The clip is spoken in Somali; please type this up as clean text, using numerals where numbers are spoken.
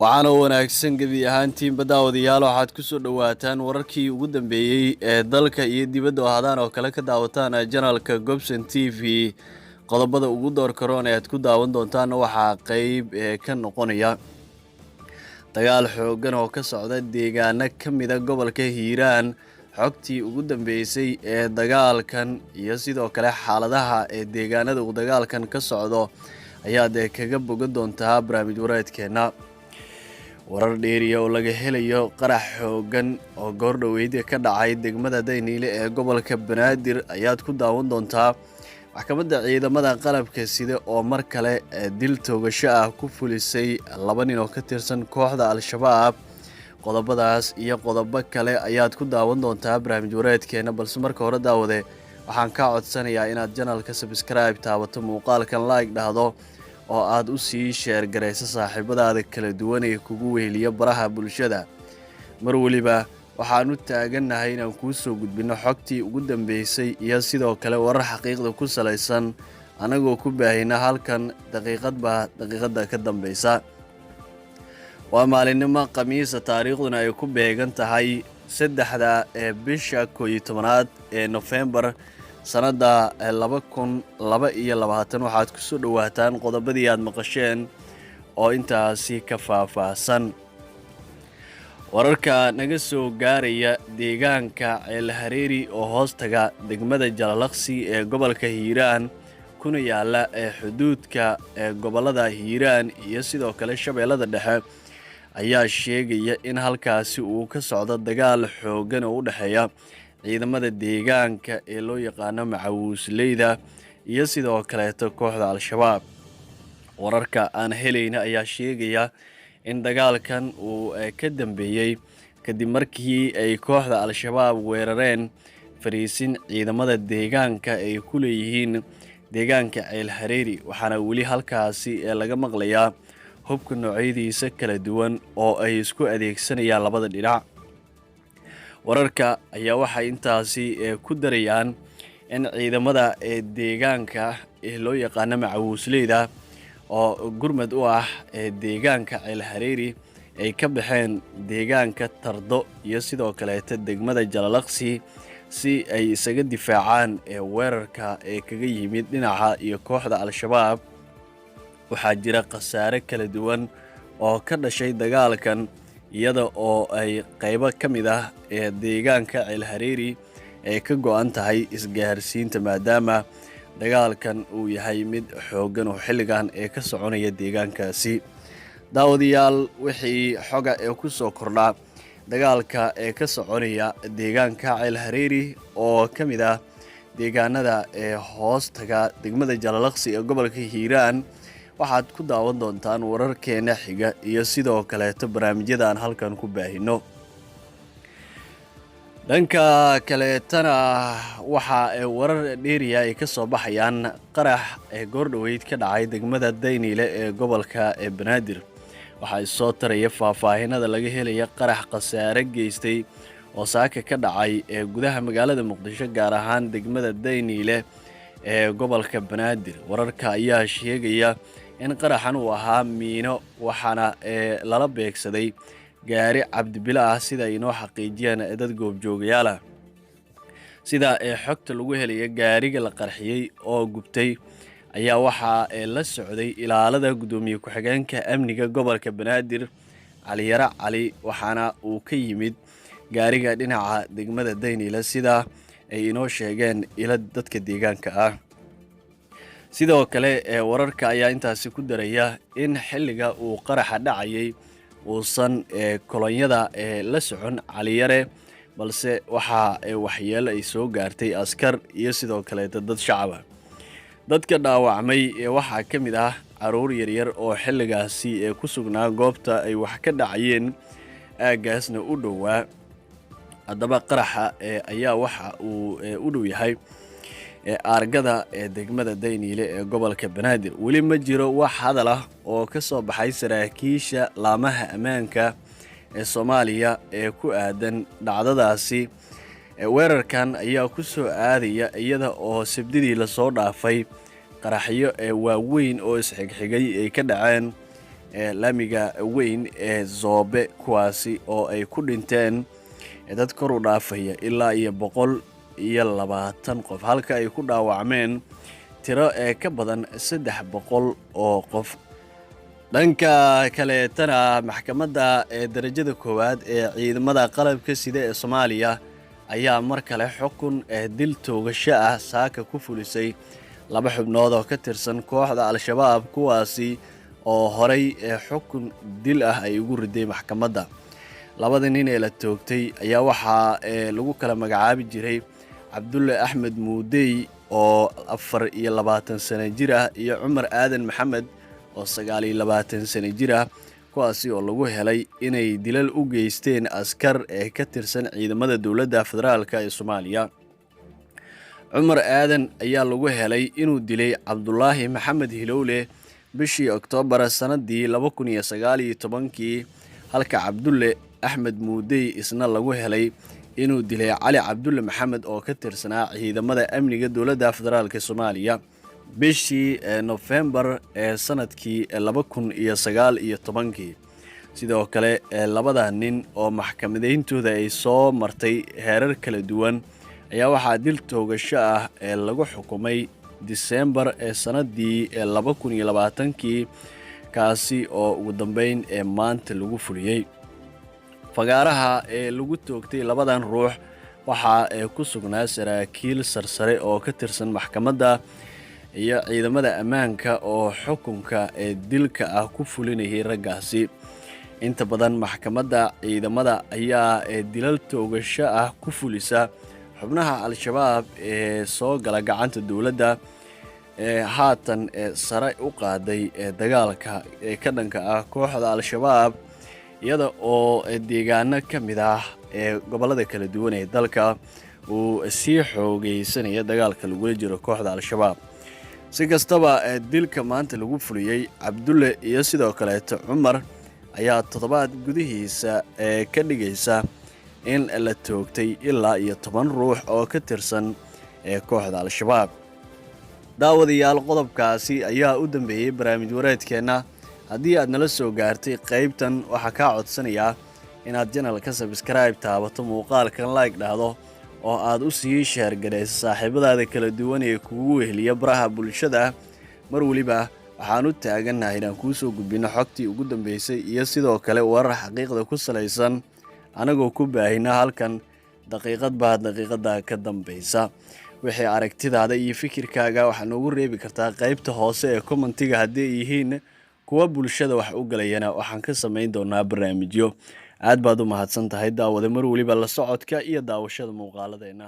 waxaana wanaagsan gebi ahaantiin baddaawadayaal waxaad ku soo dhawaataan wararkii ugu dambeeyey ee dalka iyo dibadda oo hadaan oo kale ka daawataan janalka Gobson TV qodobada ugu door karoon ee aad ku daawan doontaan waxaa qayb ka noqonaya dagaal xoogan oo ka socda deegaano ka mid ah gobolka Hiiraan xogtii ugu dambeysay ee dagaalkan iyo sidoo kale xaaladaha ee deegaanada uu dagaalkan ka socdo ayaad kaga bogan doontaa barnaamij wareedkeena warar dheeriya oo laga helayo qarax xoogan oo goordhaweyd ka dhacay degmada Dayniile ee gobolka Banaadir ayaad ku daawan doontaa maxkamadda ciidamada qalabka sida oo mar kale dil toogasho ah ku fulisay 2 nin oo ka tirsan kooxda Al-Shabaab qodobadaas iyo qodobo kale ayaad ku daawan doontaa barnaamij wareedkeena balse marka hore daawade waxaan ka codsanayaa inaad channelka subscribe taabato muuqaalkan like dhahdo oo aad u sii share gareysa saaxiibadaada kala duwan ee kugu weheliya baraha bulshada mar waliba waxaan u taaganahay inaan ku soo gudbino xogtii ugu dambeysay iyo sidoo kale warar xaqiiqda ku saleysan anagoo ku baahina halkan daqiiqada ka dambeysa waa maalinimo khamiis taariikhduna ay ku beegan tahay 3 bisha 11 ee November sanada 2022 waxaad ku soo dhawaataan qodobadii aad maqasheen oo intaasi ka faahfaahsan wararka naga soo gaaraya deegaanka Ceel Hareeri oo hoostaga degmada Jalalaqsi ee gobolka Hiiraan kuna yaala xuduudka gobolada Hiiraan iyo sidoo kale Shabeellada Dhexe ayaa sheegaya in halkaasi uu ka socdo dagaal xoogan oo u dhaxeeya ciidamada deegaanka ee loo yaqaan Macawisleyda iyo sidoo kale kooxda Al-Shabaab wararka aan helayna ayaa sheegaya in dagaalkan uu ka dambeeyay kadib markii ay kooxda Al-Shabaab weerareen fariisin ciidamada deegaanka ay ku leeyihiin deegaanka Ceel Hareeri waxaana wali halkaasi laga maqlayaa hubka noocyadiisa kala duwan oo ay isku adeegsanayaan labada dhinac wararka ayaa waxay intaasi ku darayaan in ciidamada deegaanka ee loo yaqaan Macawisleyda oo gurmad u ah deegaanka Ceel Hareeri ay ka baxeen deegaanka Tardo iyo sidoo kale degmada Jalalaqsi si ay isaga difaacaan weerarka kaga yimid dhinaca iyo kooxda Al-Shabaab waxaa jira khasaare kala duwan oo ka dhashay dagaalkan iyada oo ay qaybo ka mid ah deegaanka Ceel Hareeri ay ka go'an tahay isgaarsiinta maadaama dagaalkan uu yahay mid xoogan oo xilligan ka soconaya deegaankaasi daawadayaal wixii xoga ku soo kordha dagaalka ka soconaya deegaanka Ceel Hareeri oo ka mid ah deegaanada hoostaga degmada Jalalaqsi ee gobolka Hiiraan waxaad ku daawan doontaan wararkeena xiga iyo sidoo kale barnaamijyada aan halkan ku baahino dhanka kale tana waxa warar dheeriya ay ka soo baxayaan qarax goordhaweyd ka dhacay degmada Dayniile ee gobolka Banaadir waxa soo taraya faahfaahinada laga helaya qarax khasaare geystay oo saaka ka dhacay gudaha magaalada Muqdisho gaar ahaan degmada Dayniile ee gobolka Banaadir wararka ayaa sheegaya in qaraxan uu ahaa miino waxaana lala beegsaday gaari cabdibila ah sida inoo xaqiijiyeen dad goobjoogayaal ah sida xogta lagu helay gaariga la qarxiyay oo gubtay ayaa waxa la socday ilaalada gudoomiye ku-xigeenka amniga gobolka Banaadir Cali Yara Cali waxaana uu ka yimid gaariga dhinaca degmada Dayniile sida ay inoo sheegeen ila dadka deegaanka ah sidoo kale wararka ayaa intaasi ku daraya in xilliga uu qaraxa dhacayay uusan kolonyada la socon Cali Yare balse waxa waxyeelo ay soo gaartay askar iyo sidoo kale dad shacab ah dadka dhaawacmay waxa ka mid ah caruur yaryar oo xilligaasi ku sugnaa goobta ay wax ka dhacayeen aagaasna u dhowaa haddaba qaraxa ayaa waxa uu u dhow yahay argada degmada Dayniile ee gobolka Banaadir wali ma jiro wax hadal ah oo ka soo baxay saraakiisha laamaha ammaanka ee Soomaaliya ee ku aadan dhacdadaasi weerarkan ayaa ku soo aadaya iyada oo sabdidii la soo dhaafay qaraxyo waaweyn oo isxigxigay ay ka dhaceen laamiga weyn ee Zoobe kuwaasi oo ay ku dhinteen dad kor u dhaafaya ilaa iyo 120 qof halka ay ku dhaawacmeen tiro ka badan 300 oo qof. dhanka kale tana maxkamadda darajada koowaad ee ciidamada qalabka sida ee Soomaaliya ayaa mar kale xukun dil toogasho ah saaka ku fulisay 2 xubnood oo ka tirsan kooxda Al-Shabaab kuwaasi oo horay xukun dil ah ay ugu riday maxkamadda. labada nin ee la toogtay ayaa waxaa lagu kala magacaabi jiray Cabdulle Axmed Muudey oo 24 sano jir ah iyo Cumar Aadan Maxamed oo 29 sano jir ah kuwaasi oo lagu helay inay dilal u geysteen askar ka tirsan ciidamada dawladda federaalka ee Soomaaliya. Cumar Aadan ayaa lagu helay inuu dilay Cabdullaahi Maxamed Hilowle bishii Oktoobar sanadii 2019 halka Cabdulle Axmed Muudey isna lagu helay inuu dilay Cali Cabdulle Maxamed oo ka tirsanaa ciidamada amniga dawladda federaalka Soomaaliya bishii November sanadkii 2019. sidoo kale labada nin oo maxkamadeyntooda ay soo martay heerar kala duwan ayaa waxaa dil toogasho ah lagu xukumay December sanadii 2020 kaasi oo ugu dambeyn maanta lagu fuliyay. fagaaraha lagu toogtay labadan ruux waxaa ku sugnaa saraakiil sarsare oo ka tirsan maxkamadda iyo ciidamada ammaanka oo xukunka dilka ah ku fulinayay raggaasi. inta badan maxkamadda ciidamada ayaa dilal toogasho ah ku fulisa xubnaha Al-Shabaab ee soo gala gacanta dawladda haatan sare u qaaday dagaalka ka dhanka ah kooxda Al-Shabaab iyada oo deegaano ka mid ah gobolada kala duwan ee dalka uu sii xoogeysanaya dagaalka lagula jiro kooxda Al-Shabaab. si kastaba dilka maanta lagu fuliyay Cabdulle iyo sidoo kale Cumar ayaa toddobaad gudihiisa ka dhigaysa in la toogtay ilaa iyo 10 ruux oo ka tirsan kooxda Al-Shabaab. daawadayaal qodobkaasi ayaa u dambeeyay barnaamij wareedkeena. haddii aad nala soo gaartay qaybtan waxaa kaa codsanayaa inaad channelka subscribe taabato muuqaalkan like dhahdo oo aad u sii share gareyso saaxiibadaada kala duwan ee kugu weheliya baraha bulshada. mar waliba waxaan u taaganahay inaan kuu soo gudbino xogtii ugu dambeysay iyo sidoo kale warar xaqiiqda ku salaysan anagoo ku baahina halkan daqiiqada ka dambeysa. wixii aragtidaada iyo fikirkaaga waxaa noogu reebi kartaa qaybta hoose ee commentiga haddii ay yihiin kuwa bulshada wax u galayana waxaan ka samayn doonaa barnaamijyo. aad baad u mahadsan tahay daawade mar waliba la socodka iyo daawashada muuqaaladeena.